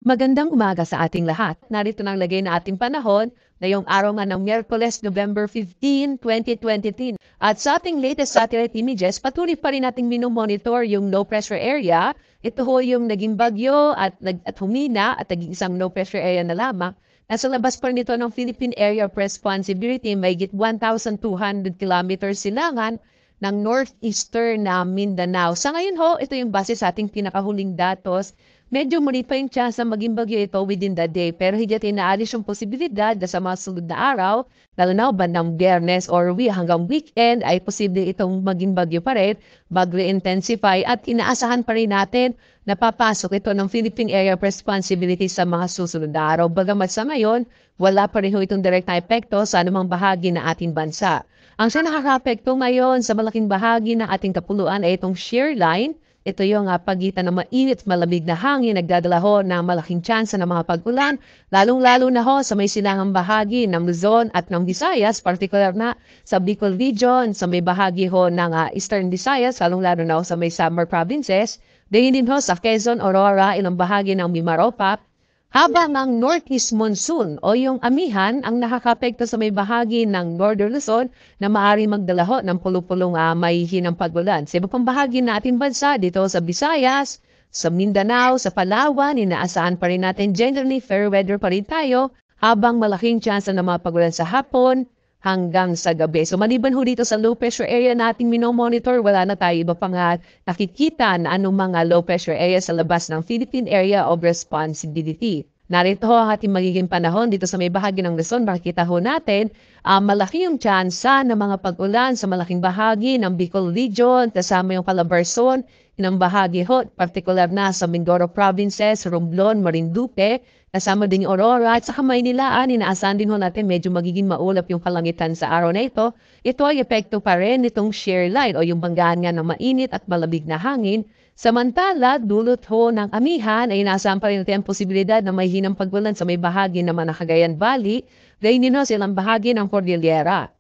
Magandang umaga sa ating lahat. Narito na ang lagay na ating panahon ngayong araw nga ng Miyerkules, November 15, 2023. At sa ating latest satellite images, patuloy pa rin nating minomonitor yung low pressure area. Ito ho yung naging bagyo at humina at naging isang low pressure area na lamang. Nasa labas pa rin ito ng Philippine Area of Responsibility, may 1,200 kilometers silangan ng northeastern na Mindanao. Sa ngayon ho, ito yung base sa ating pinakahuling datos. Medyo muli pa yung chance na maging bagyo ito within the day, pero higit inaalis yung posibilidad na sa mga sunod na araw, lalo na bandang Biyernes or hanggang weekend ay posible itong maging bagyo pa rin, bagyo intensify at inaasahan pa rin natin na papasok ito ng Philippine Area of Responsibility sa mga susunod na araw. Bagamat sa ngayon, wala pa rin ho itong direct na epekto sa anumang bahagi ng ating bansa. Ang siya nakaka-apekto ngayon sa malaking bahagi ng ating kapuluan ay itong shear line. Ito yung pagitan ng mainit at malamig na hangin, nagdadala ho ng malaking tsansa ng mga pag-ulan, lalong-lalo na ho sa may silangang bahagi ng Luzon at ng Visayas, particular na sa Bicol Region, sa may bahagi ho ng Eastern Visayas, lalong-lalo na ho sa may summer provinces, din din ho sa Quezon, Aurora, ilang bahagi ng Mimaropa, habang ang northeast monsoon o yung amihan ang nakakapekto sa may bahagi ng Northern Luzon na maaari magdala ho ng pulupulong mahihinang pag-ulan. Sa iba pang bahagi natin bansa, dito sa Visayas, sa Mindanao, sa Palawan, inaasahan pa rin natin generally fair weather pa rin tayo habang malaking chance na mga pag-ulan sa hapon hanggang sa gabi. So maliban ho dito sa low pressure area nating minomonitor, wala na tayo iba pang nakikita na anong mga low pressure area sa labas ng Philippine Area of Responsibility. Narito ho ang ating magiging panahon dito sa may bahagi ng Luzon. Makikita ho natin malaki yung tsansa ng mga pag-ulan sa malaking bahagi ng Bicol Region, kasama yung Calabarzon, inang bahagi ho, particular na sa Mindoro Provinces, Romblon, Marinduque, kasama din yung Aurora at sa Maynilaan, inaasahan din ho natin medyo magiging maulap yung kalangitan sa araw na ito. Ito ay epekto pa rin nitong shear line o yung banggaan nga ng mainit at malamig na hangin. Samantala, dulot ho ng amihan ay inaasahan pa rin natin ang posibilidad na may hinang pag-ulan sa may bahagi naman ng Cagayan Valley, gayon din ho silang bahagi ng Cordillera.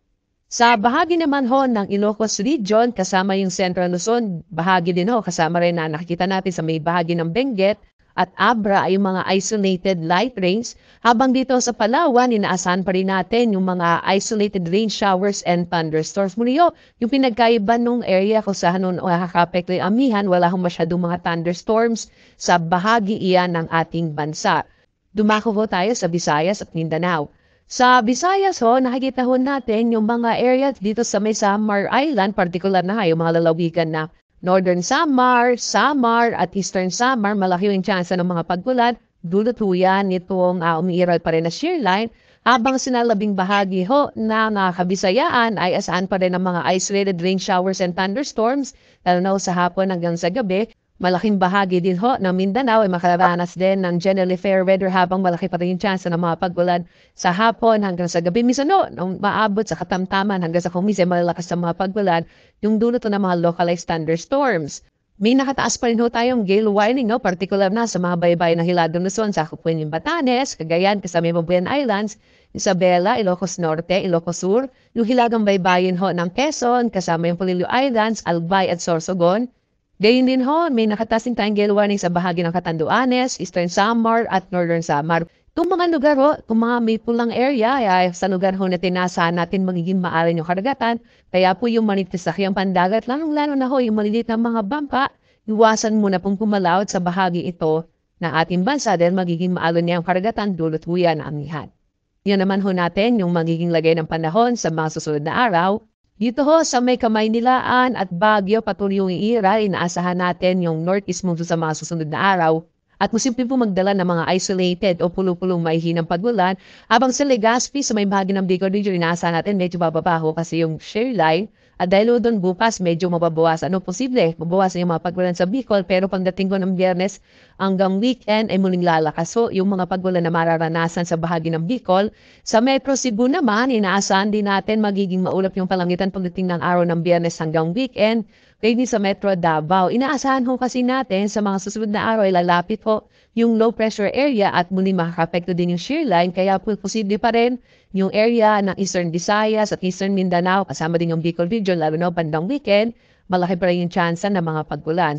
Sa bahagi naman ho ng Ilocos Region, kasama yung Central Luzon, bahagi din ho, kasama rin na nakikita natin sa may bahagi ng Benguet at Abra ay yung mga isolated light rains. Habang dito sa Palawan, inaasahan pa rin natin yung mga isolated rain showers and thunderstorms. Muli ho, yung pinagkaiba nung area kung saan nung nakakapekto yung amihan, wala hong masyadong mga thunderstorms sa bahagi iyan ng ating bansa. Dumako ho tayo sa Visayas at Mindanao. Sa Visayas ho, nakikita ho natin yung mga areas dito sa may Samar Island, particular na yung mga lalawigan na Northern Samar, Samar at Eastern Samar, malaki yung chance ng mga pag-ulan. Dulot ho yan itong umiiral pa rin na shear line. Habang sinalabing bahagi ho na nakakabisayaan ay asahan pa rin ang mga isolated rain showers and thunderstorms, lalo na sa hapon hanggang sa gabi. Malaking bahagi din ho ng Mindanao ay makaranas din ng generally fair weather habang malaki pa rin yung chance ng mga pag-ulan sa hapon hanggang sa gabi. Minsan no, nung maabot sa katamtaman hanggang sa kumise malalakas sa mga pag-ulan, yung dulot ng mga localized thunderstorms. May nakataas pa rin ho tayong gale warning, no? Particular na sa mga baybay ng Hiladong Luzon, sa Kupuin yung Batanes, Cagayan, kasama yung Mabuyan Islands, Isabela, Ilocos Norte, Ilocos Sur, yung hilagang baybayin ho ng Quezon, kasama yung Polillo Islands, Albay at Sorsogon. Gayon din ho, may nakatasin tayong gale warning sa bahagi ng Catanduanes, Eastern Samar at Northern Samar. Itong mga lugar ho, kung mga may pulang area, ay sa lugar ho na tinasahan natin magiging maaari yung karagatan. Kaya po yung manitisakyang pandagat, lalong-lalo na ho yung maliliit na mga bangka, iwasan muna pong pumalawat sa bahagi ito ng ating bansa dahil magiging maalon niya ang karagatan dulot ho yan ang amihan. Yan naman ho natin yung magiging lagay ng panahon sa mga susunod na araw. Dito ho sa may Kamaynilaan at Baguio patuloy yung iira, inaasahan natin yung northeast monsoon sa mga susunod na araw. At posible po magdala ng mga isolated o pulupulong maihinang pag-ulan. Habang sa Legazpi, sa may bahagi ng Bicol Region, inaasahan natin medyo bababa ho kasi yung shear line. At dahil doon bukas, medyo mababawasan. Ano posible? Mabawasan yung mga pag-ulan sa Bicol, pero pagdating ko ng Biyernes hanggang weekend ay muling lalakas. So, yung mga pag-ulan na mararanasan sa bahagi ng Bicol. Sa Metro Cebu naman, inaasahan din natin magiging maulap yung palangitan pagdating ng araw ng Biyernes hanggang weekend. Kaya sa Metro Davao, inaasahan ho kasi natin sa mga susunod na araw ay lalapit ho yung low pressure area at muli makakapekto din yung shear line. Kaya po posible pa rin yung area ng Eastern Visayas at Eastern Mindanao, kasama din yung Bicol Region, lalo na bandang weekend, malaki pa rin yung chance ng mga pag-ulan.